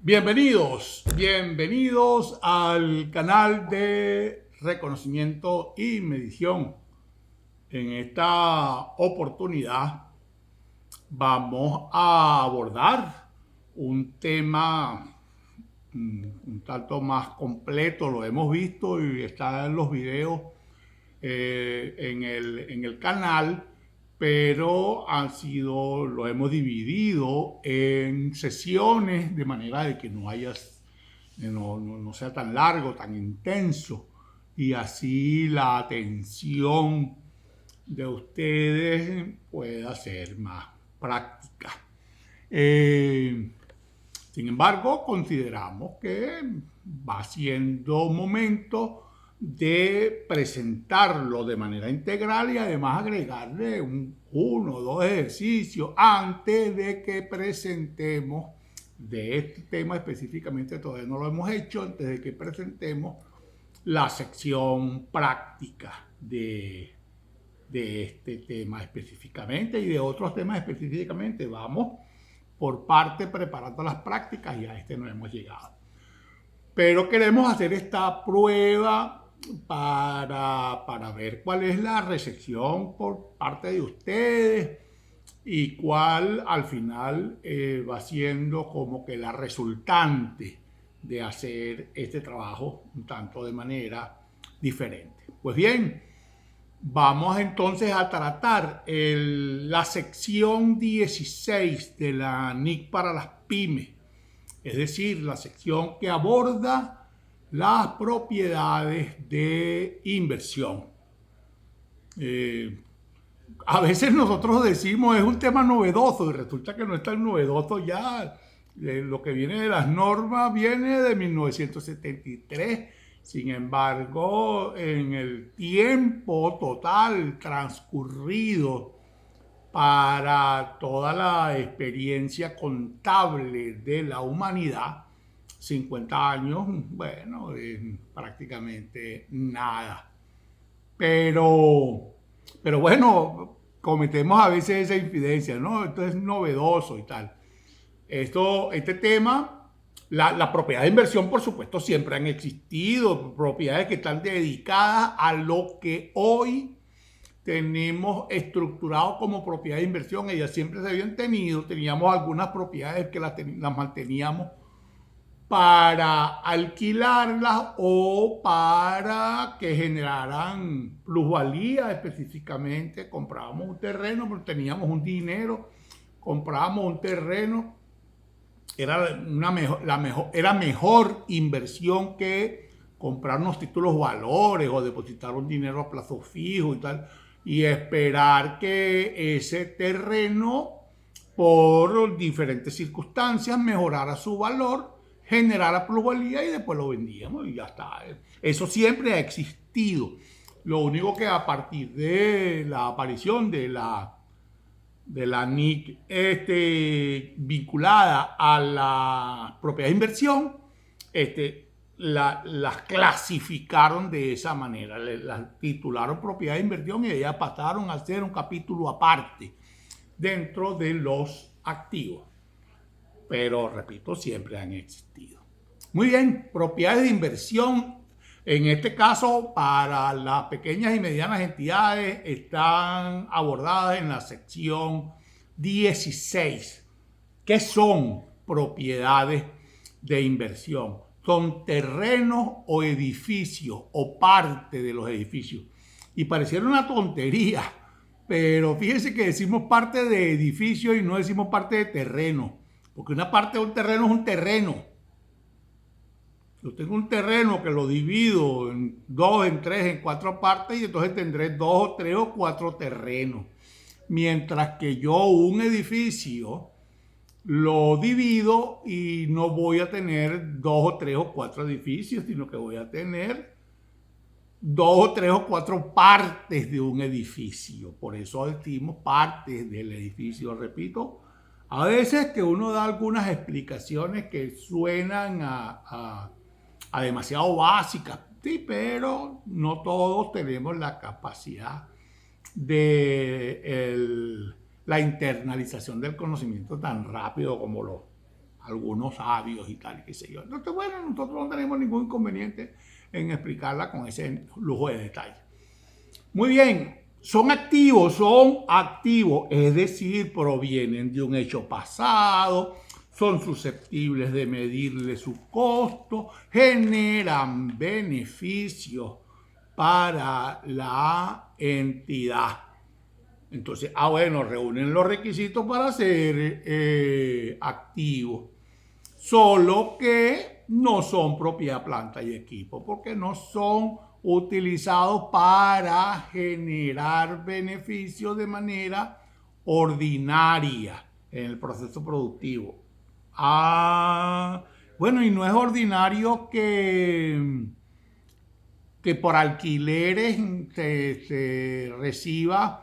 Bienvenidos al canal de reconocimiento y medición. En esta oportunidad vamos a abordar un tema un tanto más completo. Lo hemos visto y está en los videos en el canal, pero lo hemos dividido en sesiones de manera de que no sea tan largo, tan intenso, y así la atención de ustedes pueda ser más práctica. Sin embargo, consideramos que va siendo momento de presentarlo de manera integral y además agregarle uno o dos ejercicios antes de que presentemos de este tema específicamente. Todavía no lo hemos hecho. Antes de que presentemos la sección práctica de este tema específicamente y de otros temas específicamente. Vamos por parte preparando las prácticas y a este no hemos llegado. Pero queremos hacer esta prueba para ver cuál es la recepción por parte de ustedes y cuál al final va siendo como que la resultante de hacer este trabajo un tanto de manera diferente. Pues bien, vamos entonces a tratar la sección 16 de la NIC para las pymes, es decir, la sección que aborda las propiedades de inversión. A veces nosotros decimos es un tema novedoso y resulta que no es tan novedoso ya. Lo que viene de las normas viene de 1973. Sin embargo, en el tiempo total transcurrido para toda la experiencia contable de la humanidad, 50 años, bueno, prácticamente nada. Pero bueno, cometemos a veces esa infidencia, ¿no? Esto es novedoso y tal. Este tema, la propiedad de inversión, por supuesto, siempre han existido, propiedades que están dedicadas a lo que hoy tenemos estructurado como propiedad de inversión. Ellas siempre se habían tenido, teníamos algunas propiedades que las manteníamos para alquilarlas o para que generaran plusvalía. Específicamente comprábamos un terreno, pero teníamos un dinero, comprábamos un terreno, era mejor inversión que comprar unos títulos valores o depositar un dinero a plazo fijo y tal, y esperar que ese terreno por diferentes circunstancias mejorara su valor, generara plusvalía y después lo vendíamos y ya está. Eso siempre ha existido. Lo único que a partir de la aparición de la NIC vinculada a la propiedad de inversión, las clasificaron de esa manera, las titularon propiedad de inversión y ellas pasaron a ser un capítulo aparte dentro de los activos. Pero, repito, siempre han existido. Muy bien, propiedades de inversión, en este caso para las pequeñas y medianas entidades, están abordadas en la sección 16. ¿Qué son propiedades de inversión? Son terrenos o edificios o parte de los edificios. Y pareciera una tontería, pero fíjense que decimos parte de edificio y no decimos parte de terreno, porque una parte de un terreno es un terreno. Yo tengo un terreno que lo divido en 2, en 3, en 4 partes y entonces tendré 2 o 3 o 4 terrenos. Mientras que yo un edificio lo divido y no voy a tener 2 o 3 o 4 edificios, sino que voy a tener 2 o 3 o 4 partes de un edificio. Por eso decimos partes del edificio. Repito, a veces que uno da algunas explicaciones que suenan a demasiado básicas, sí, pero no todos tenemos la capacidad de la internalización del conocimiento tan rápido como lo algunos sabios y tal, qué sé yo. Entonces, bueno, nosotros no tenemos ningún inconveniente en explicarla con ese lujo de detalle. Muy bien, son activos, es decir, provienen de un hecho pasado, son susceptibles de medirle su costo, generan beneficios para la entidad. Entonces, bueno, reúnen los requisitos para ser activos, solo que no son propiedad, planta y equipo, porque no son utilizados para generar beneficios de manera ordinaria en el proceso productivo. Bueno, y no es ordinario que por alquileres se reciba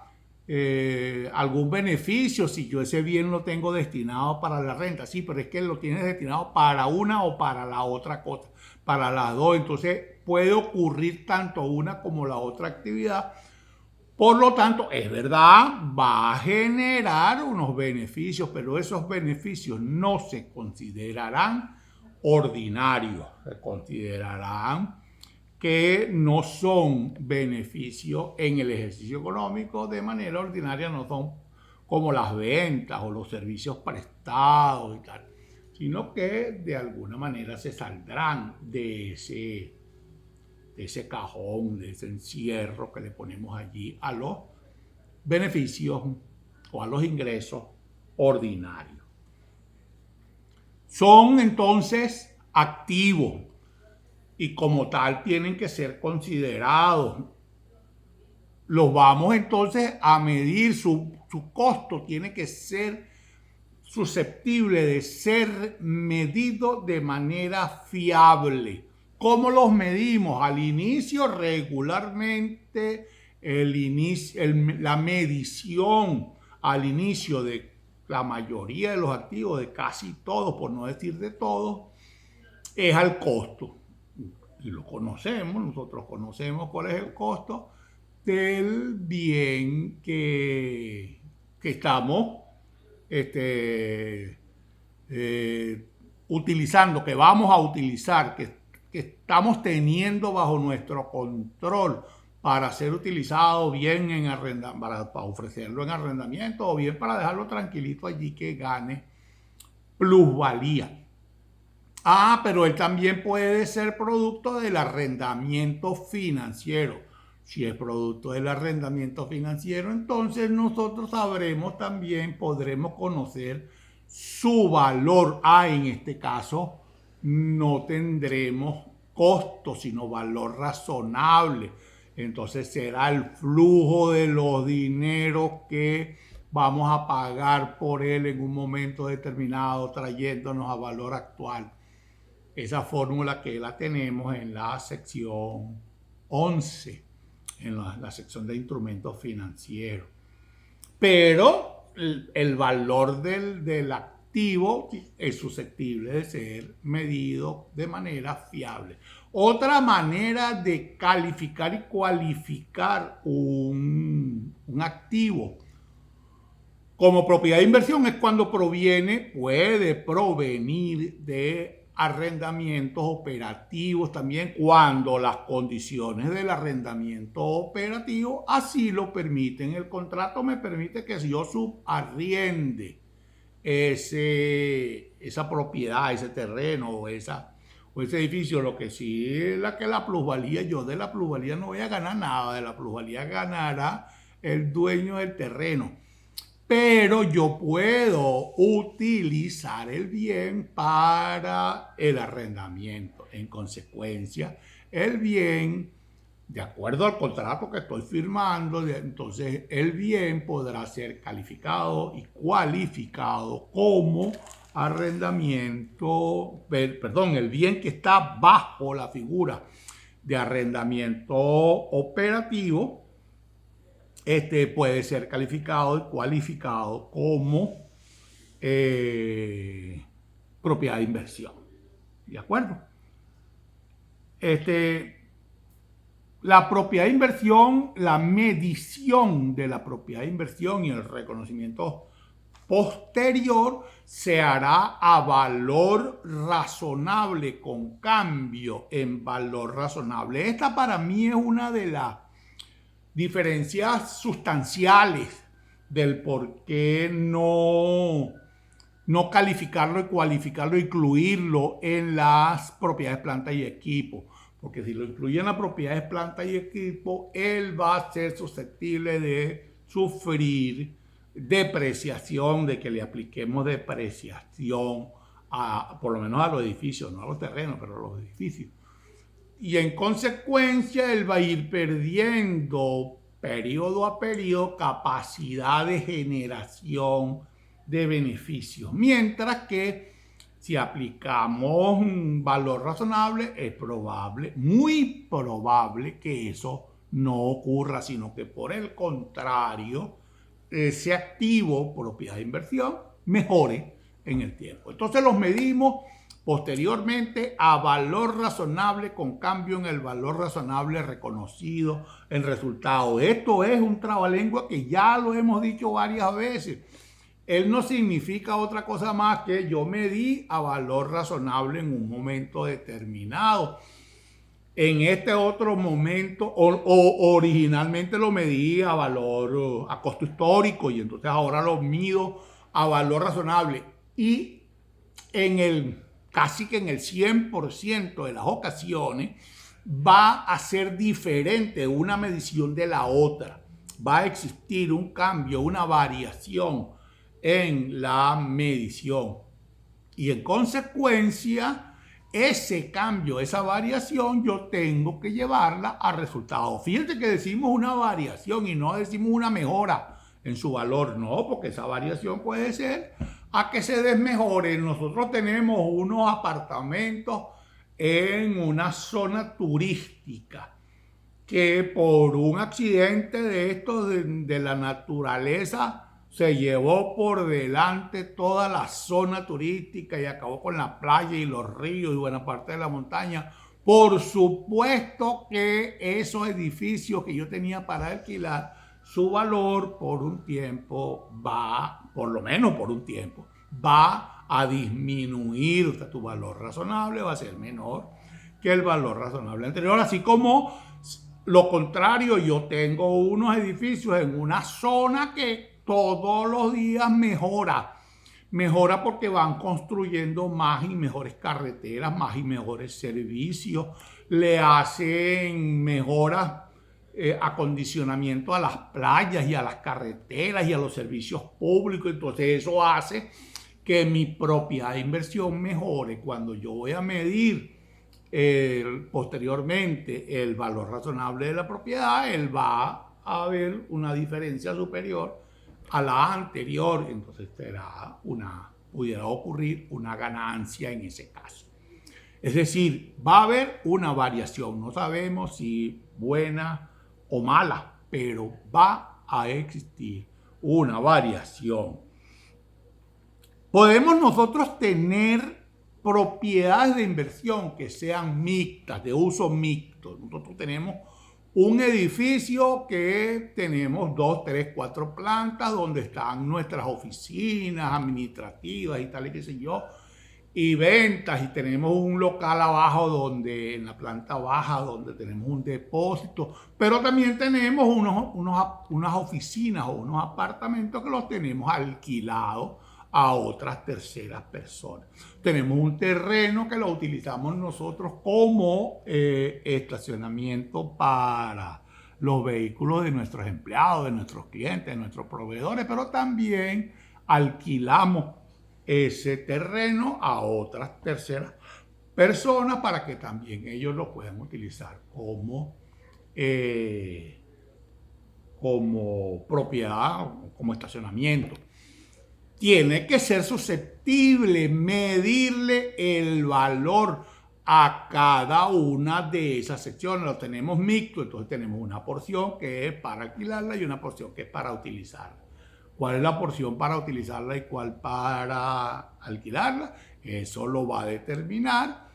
algún beneficio si yo ese bien lo tengo destinado para la renta. Sí, pero es que lo tienes destinado para una o para la otra cosa, para las dos. Entonces puede ocurrir tanto una como la otra actividad. Por lo tanto, es verdad, va a generar unos beneficios, pero esos beneficios no se considerarán ordinarios, se considerarán que no son beneficios en el ejercicio económico de manera ordinaria, no son como las ventas o los servicios prestados y tal, sino que de alguna manera se saldrán de ese cajón, de ese encierro que le ponemos allí a los beneficios o a los ingresos ordinarios. Son entonces activos y como tal tienen que ser considerados. Los vamos entonces a medir, su costo tiene que ser susceptible de ser medido de manera fiable. ¿Cómo los medimos? Al inicio, regularmente, la medición al inicio de la mayoría de los activos, de casi todos, por no decir de todos, es al costo. Y lo conocemos, nosotros conocemos cuál es el costo del bien que estamos utilizando, que vamos a utilizar, que estamos teniendo bajo nuestro control para ser utilizado bien para ofrecerlo en arrendamiento o bien para dejarlo tranquilito allí que gane plusvalía. Pero él también puede ser producto del arrendamiento financiero. Si es producto del arrendamiento financiero, entonces nosotros sabremos también, podremos conocer su valor. En este caso no tendremos costo, sino valor razonable. Entonces será el flujo de los dineros que vamos a pagar por él en un momento determinado, trayéndonos a valor actual. Esa fórmula que la tenemos en la sección 11, en la sección de instrumentos financieros. Pero el valor del activo es susceptible de ser medido de manera fiable. Otra manera de calificar y cualificar un activo como propiedad de inversión es cuando puede provenir de arrendamientos operativos también, cuando las condiciones del arrendamiento operativo así lo permiten. El contrato me permite que si yo subarriende esa propiedad, ese terreno o ese edificio, lo que sí es la plusvalía, yo de la plusvalía no voy a ganar nada, de la plusvalía ganará el dueño del terreno. Pero yo puedo utilizar el bien para el arrendamiento. En consecuencia, el bien, de acuerdo al contrato que estoy firmando, entonces el bien podrá ser calificado y cualificado como arrendamiento, el bien que está bajo la figura de arrendamiento operativo, puede ser calificado y cualificado como propiedad de inversión. ¿De acuerdo? La propiedad de inversión, la medición de la propiedad de inversión y el reconocimiento posterior se hará a valor razonable con cambio en valor razonable. Esta para mí es una de las diferencias sustanciales del por qué no calificarlo y cualificarlo, incluirlo en las propiedades planta y equipo. Porque si lo incluye en las propiedades planta y equipo, él va a ser susceptible de sufrir depreciación, de que le apliquemos depreciación por lo menos a los edificios, no a los terrenos, pero a los edificios. Y en consecuencia, él va a ir perdiendo periodo a periodo capacidad de generación de beneficios. Mientras que si aplicamos un valor razonable, es probable, muy probable que eso no ocurra, sino que por el contrario, ese activo, propiedad de inversión, mejore en el tiempo. Entonces los medimos posteriormente a valor razonable con cambio en el valor razonable reconocido en resultado. Esto es un trabalengua que ya lo hemos dicho varias veces. Él no significa otra cosa más que yo medí a valor razonable en un momento determinado. En este otro momento, originalmente lo medí a valor, a costo histórico, y entonces ahora lo mido a valor razonable. Y casi que en el 100% de las ocasiones va a ser diferente una medición de la otra. Va a existir un cambio, una variación en la medición. Y en consecuencia, ese cambio, esa variación, yo tengo que llevarla a resultados. Fíjense que decimos una variación y no decimos una mejora en su valor. No, porque esa variación puede ser a que se desmejore. Nosotros tenemos unos apartamentos en una zona turística que por un accidente de estos de la naturaleza se llevó por delante toda la zona turística y acabó con la playa y los ríos y buena parte de la montaña. Por supuesto que esos edificios que yo tenía para alquilar, su valor por un tiempo va, por lo menos por un tiempo, va a disminuir. O sea, tu valor razonable va a ser menor que el valor razonable anterior. Así como lo contrario, yo tengo unos edificios en una zona que todos los días mejora porque van construyendo más y mejores carreteras, más y mejores servicios, le hacen mejoras, acondicionamiento a las playas y a las carreteras y a los servicios públicos. Entonces eso hace que mi propiedad de inversión mejore. Cuando yo voy a medir posteriormente el valor razonable de la propiedad, él va a ver una diferencia superior a la anterior. Entonces pudiera ocurrir una ganancia en ese caso. Es decir, va a haber una variación. No sabemos si buena o mala, pero va a existir una variación. Podemos nosotros tener propiedades de inversión que sean mixtas, de uso mixto. Nosotros tenemos un edificio que tenemos 2, 3, 4 plantas donde están nuestras oficinas administrativas y tal y qué sé yo, y ventas, y tenemos un local abajo en la planta baja donde tenemos un depósito, pero también tenemos unas oficinas o unos apartamentos que los tenemos alquilados a otras terceras personas. Tenemos un terreno que lo utilizamos nosotros como estacionamiento para los vehículos de nuestros empleados, de nuestros clientes, de nuestros proveedores, pero también alquilamos ese terreno a otras terceras personas para que también ellos lo puedan utilizar como propiedad, como estacionamiento. Tiene que ser susceptible, medirle el valor a cada una de esas secciones. Lo tenemos mixto, entonces tenemos una porción que es para alquilarla y una porción que es para utilizarla. ¿Cuál es la porción para utilizarla y cuál para alquilarla? Eso lo va a determinar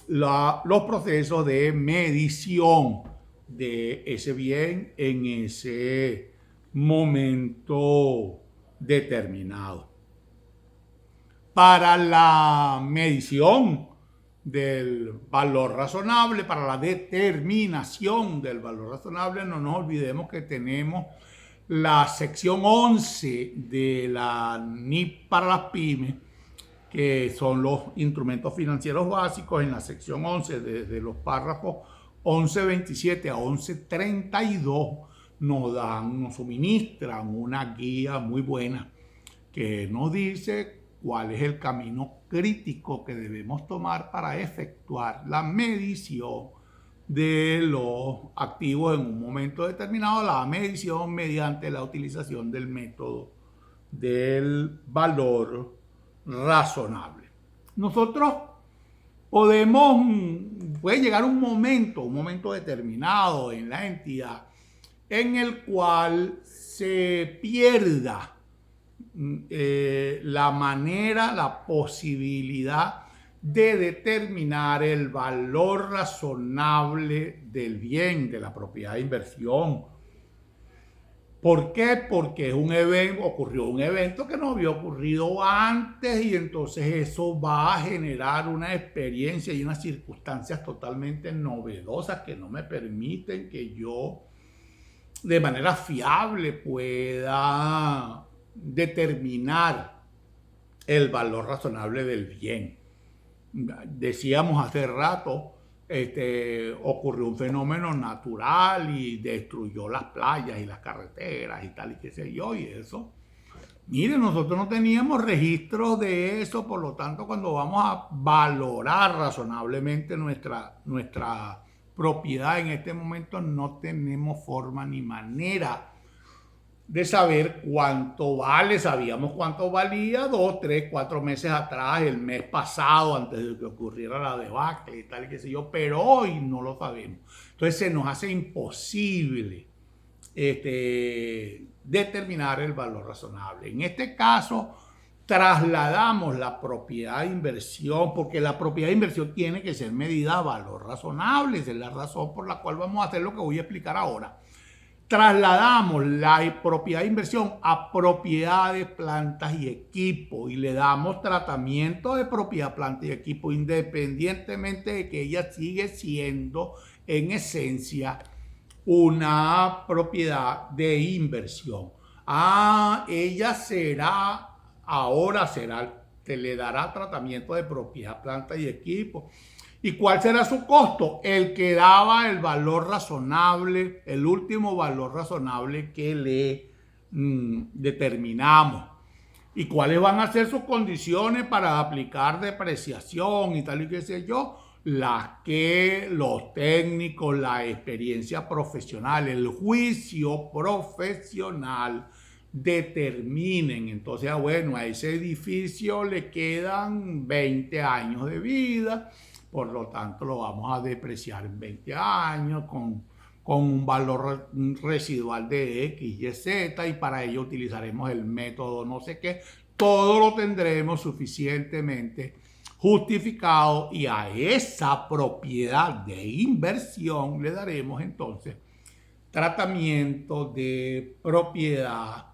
los procesos de medición de ese bien en ese momento determinado. Para la medición del valor razonable, para la determinación del valor razonable, no nos olvidemos que tenemos la sección 11 de la NIP para las pymes, que son los instrumentos financieros básicos. En la sección 11, desde los párrafos 11.27 a 11.32, nos suministran una guía muy buena que nos dice cuál es el camino crítico que debemos tomar para efectuar la medición de los activos en un momento determinado, la medición mediante la utilización del método del valor razonable. Nosotros puede llegar un momento determinado en la entidad en el cual se pierda la manera, la posibilidad de determinar el valor razonable del bien, de la propiedad de inversión. ¿Por qué? Porque ocurrió un evento que no había ocurrido antes, y entonces eso va a generar una experiencia y unas circunstancias totalmente novedosas que no me permiten que yo de manera fiable pueda determinar el valor razonable del bien. Decíamos hace rato, ocurrió un fenómeno natural y destruyó las playas y las carreteras y tal y qué sé yo, y eso. Miren, nosotros no teníamos registros de eso, por lo tanto, cuando vamos a valorar razonablemente nuestra propiedad en este momento, no tenemos forma ni manera de saber cuánto vale. Sabíamos cuánto valía 2, 3, 4 meses atrás, el mes pasado, antes de que ocurriera la debacle y tal, y qué sé yo, pero hoy no lo sabemos. Entonces se nos hace imposible determinar el valor razonable. En este caso, trasladamos la propiedad de inversión, porque la propiedad de inversión tiene que ser medida a valor razonable. Esa es la razón por la cual vamos a hacer lo que voy a explicar ahora. Trasladamos la propiedad de inversión a propiedades, plantas y equipo, y le damos tratamiento de propiedad, planta y equipo, independientemente de que ella sigue siendo en esencia una propiedad de inversión. Ella se le dará tratamiento de propiedad, planta y equipo. ¿Y cuál será su costo? El que daba el valor razonable, el último valor razonable que le determinamos. ¿Y cuáles van a ser sus condiciones para aplicar depreciación y tal y qué sé yo? Las que los técnicos, la experiencia profesional, el juicio profesional determinen. Entonces, bueno, a ese edificio le quedan 20 años de vida, por lo tanto lo vamos a depreciar en 20 años con un valor residual de X, Y, Z, y para ello utilizaremos el método no sé qué. Todo lo tendremos suficientemente justificado, y a esa propiedad de inversión le daremos entonces tratamiento de propiedad,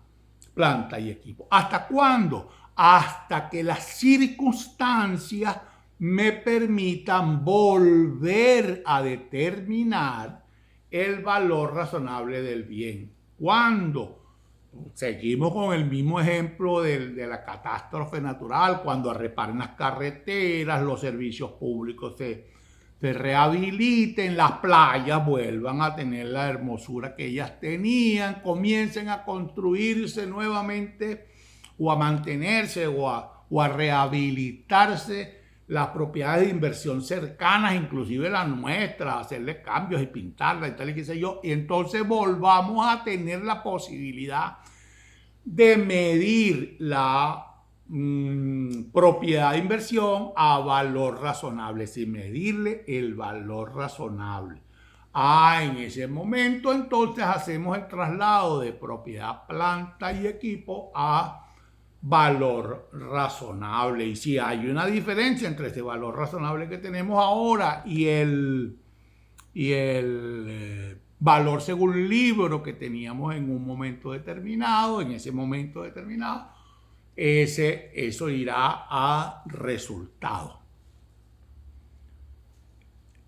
planta y equipo. ¿Hasta cuándo? Hasta que las circunstancias me permitan volver a determinar el valor razonable del bien. ¿Cuándo? Seguimos con el mismo ejemplo de la catástrofe natural, cuando reparen las carreteras, los servicios públicos se rehabiliten, las playas vuelvan a tener la hermosura que ellas tenían, comiencen a construirse nuevamente o a mantenerse o a rehabilitarse las propiedades de inversión cercanas, inclusive las nuestras, hacerle cambios y pintarlas y tal y qué sé yo, y entonces volvamos a tener la posibilidad de medir la propiedad de inversión a valor razonable, sin medirle el valor razonable. En ese momento entonces hacemos el traslado de propiedad, planta y equipo a valor razonable. Y si hay una diferencia entre ese valor razonable que tenemos ahora y el valor según libro que teníamos en un momento determinado, en ese momento determinado, eso irá a resultado.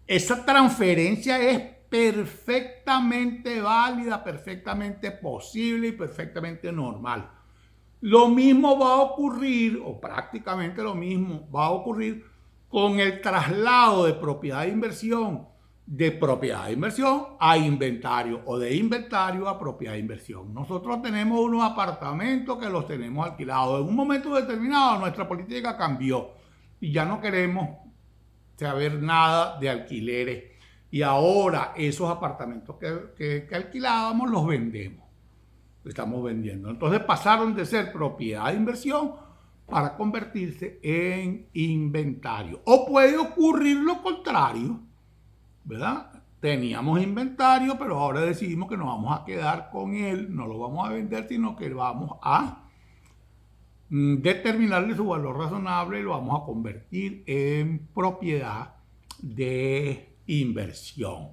Esa transferencia es perfectamente válida, perfectamente posible y perfectamente normal. Lo mismo va a ocurrir, o prácticamente lo mismo va a ocurrir con el traslado de propiedad de inversión a inventario o de inventario a propiedad de inversión. Nosotros tenemos unos apartamentos que los tenemos alquilados. En un momento determinado nuestra política cambió y ya no queremos saber nada de alquileres. Y ahora esos apartamentos que alquilábamos los vendemos. Estamos vendiendo. Entonces pasaron de ser propiedad de inversión para convertirse en inventario. O puede ocurrir lo contrario, ¿verdad? Teníamos inventario, pero ahora decidimos que nos vamos a quedar con él, no lo vamos a vender, sino que vamos a determinarle su valor razonable y lo vamos a convertir en propiedad de inversión.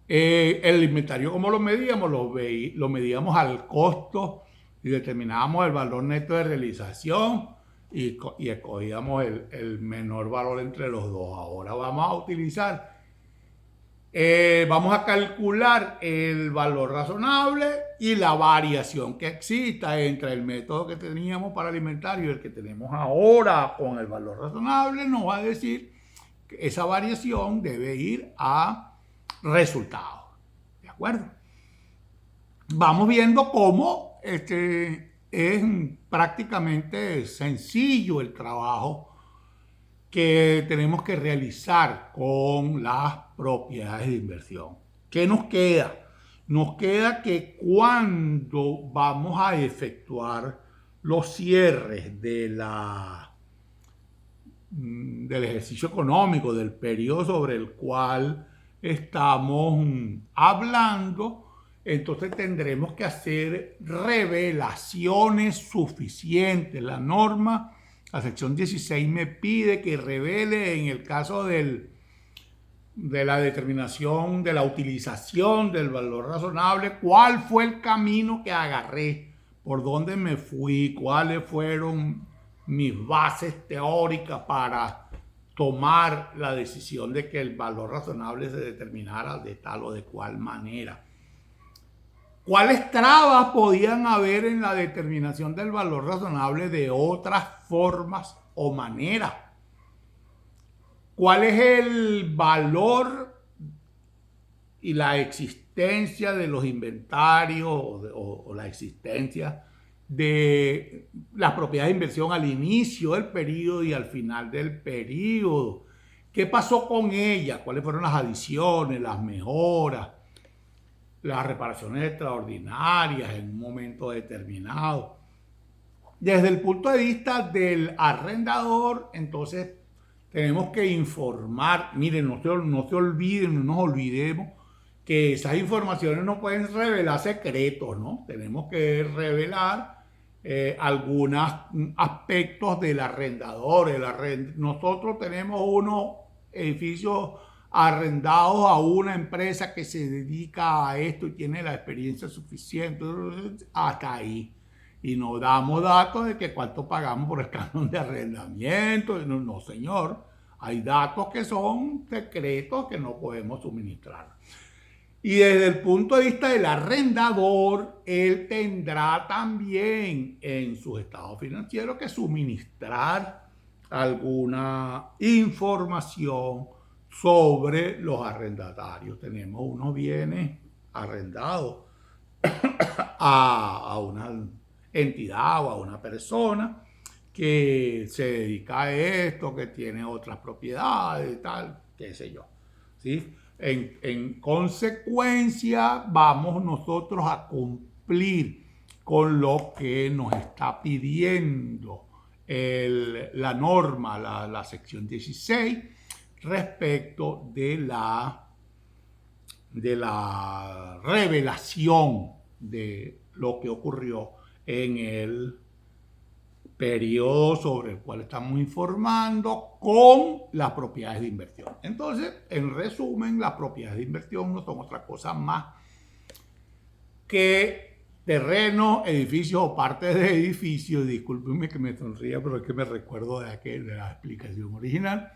El inventario, ¿cómo lo medíamos? Lo medíamos al costo y determinábamos el valor neto de realización y escogíamos el menor valor entre los dos. Ahora vamos a utilizar, vamos a calcular el valor razonable y la variación que exista entre el método que teníamos para el inventario y el que tenemos ahora con el valor razonable. Nos va a decir que esa variación debe ir a resultados. ¿De acuerdo? Vamos viendo cómo es prácticamente sencillo el trabajo que tenemos que realizar con las propiedades de inversión. ¿Qué nos queda? Nos queda que cuando vamos a efectuar los cierres del ejercicio económico, del periodo sobre el cual estamos hablando, entonces tendremos que hacer revelaciones suficientes. La norma, la sección 16 me pide que revele en el caso de la determinación de la utilización del valor razonable, cuál fue el camino que agarré, por dónde me fui, cuáles fueron mis bases teóricas para tomar la decisión de que el valor razonable se determinara de tal o de cual manera. ¿Cuáles trabas podían haber en la determinación del valor razonable de otras formas o maneras? ¿Cuál es el valor y la existencia de los inventarios o la existencia de las propiedades de inversión al inicio del periodo y al final del periodo? ¿Qué pasó con ella? ¿Cuáles fueron las adiciones, las mejoras, las reparaciones extraordinarias en un momento determinado? Desde el punto de vista del arrendador, entonces tenemos que informar. Miren, no se olviden, no nos olvidemos que esas informaciones no pueden revelar secretos, ¿no? Tenemos que revelar algunos aspectos del arrendador. Nosotros tenemos unos edificios arrendados a una empresa que se dedica a esto y tiene la experiencia suficiente, hasta ahí. Y nos damos datos de que cuánto pagamos por el canon de arrendamiento. No, señor. Hay datos que son secretos que no podemos suministrar. Y desde el punto de vista del arrendador, él tendrá también en sus estados financieros que suministrar alguna información sobre los arrendatarios. Tenemos unos bienes arrendados a una entidad o a una persona que se dedica a esto, que tiene otras propiedades y tal, qué sé yo, ¿sí? En consecuencia, vamos nosotros a cumplir con lo que nos está pidiendo la norma, la sección 16, respecto de la revelación de lo que ocurrió en el periodo sobre el cual estamos informando con las propiedades de inversión. Entonces, en resumen, las propiedades de inversión no son otra cosa más que terrenos, edificios o partes de edificios, discúlpenme que me sonría, pero es que me recuerdo de la explicación original,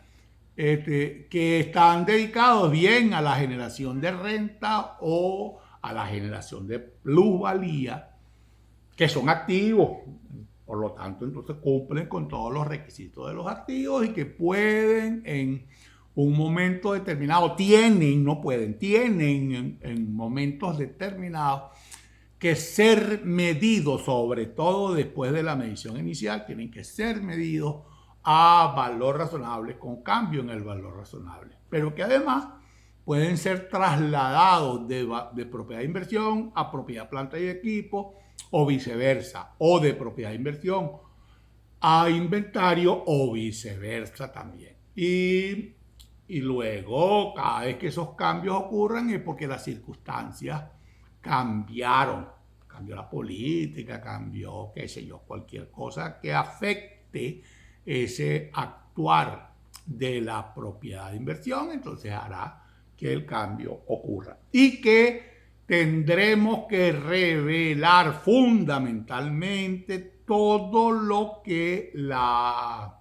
que están dedicados bien a la generación de renta o a la generación de plusvalía, que son activos. Por lo tanto, entonces cumplen con todos los requisitos de los activos y que pueden en un momento determinado, tienen en momentos determinados que ser medidos, sobre todo después de la medición inicial, tienen que ser medidos a valor razonable, con cambio en el valor razonable, pero que además pueden ser trasladados de propiedad de inversión a propiedad, planta y equipo, o viceversa, o de propiedad de inversión a inventario, o viceversa también. Y luego, cada vez que esos cambios ocurran es porque las circunstancias cambiaron. Cambió la política, cambió, qué sé yo, cualquier cosa que afecte ese actuar de la propiedad de inversión, entonces hará que el cambio ocurra. Y que tendremos que revelar fundamentalmente todo lo que la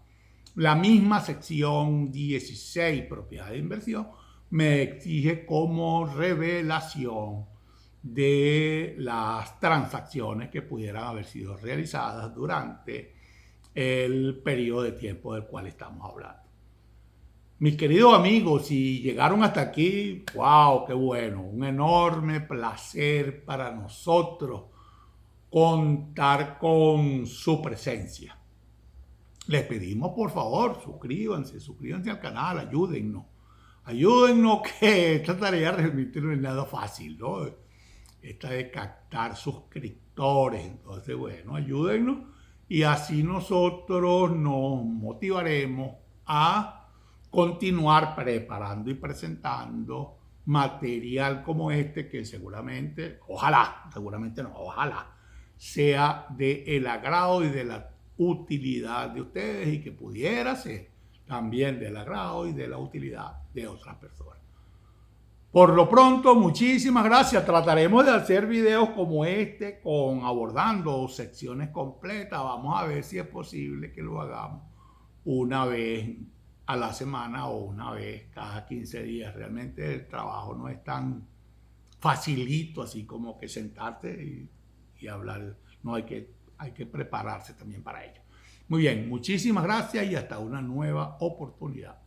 misma sección 16, propiedad de inversión, me exige como revelación de las transacciones que pudieran haber sido realizadas durante el periodo de tiempo del cual estamos hablando. Mis queridos amigos, si llegaron hasta aquí, wow, qué bueno, un enorme placer para nosotros contar con su presencia. Les pedimos, por favor, suscríbanse al canal, ayúdennos. Ayúdennos, que esta tarea realmente no es nada fácil, ¿no? Esta de captar suscriptores. Entonces, bueno, ayúdennos y así nosotros nos motivaremos a continuar preparando y presentando material como este que seguramente, ojalá, sea del agrado y de la utilidad de ustedes y que pudiera ser también del agrado y de la utilidad de otras personas. Por lo pronto, muchísimas gracias. Trataremos de hacer videos como este, abordando secciones completas. Vamos a ver si es posible que lo hagamos una vez a la semana o una vez cada 15 días. Realmente el trabajo no es tan facilito así como que sentarte y hablar. No, hay que prepararse también para ello. Muy bien, muchísimas gracias y hasta una nueva oportunidad.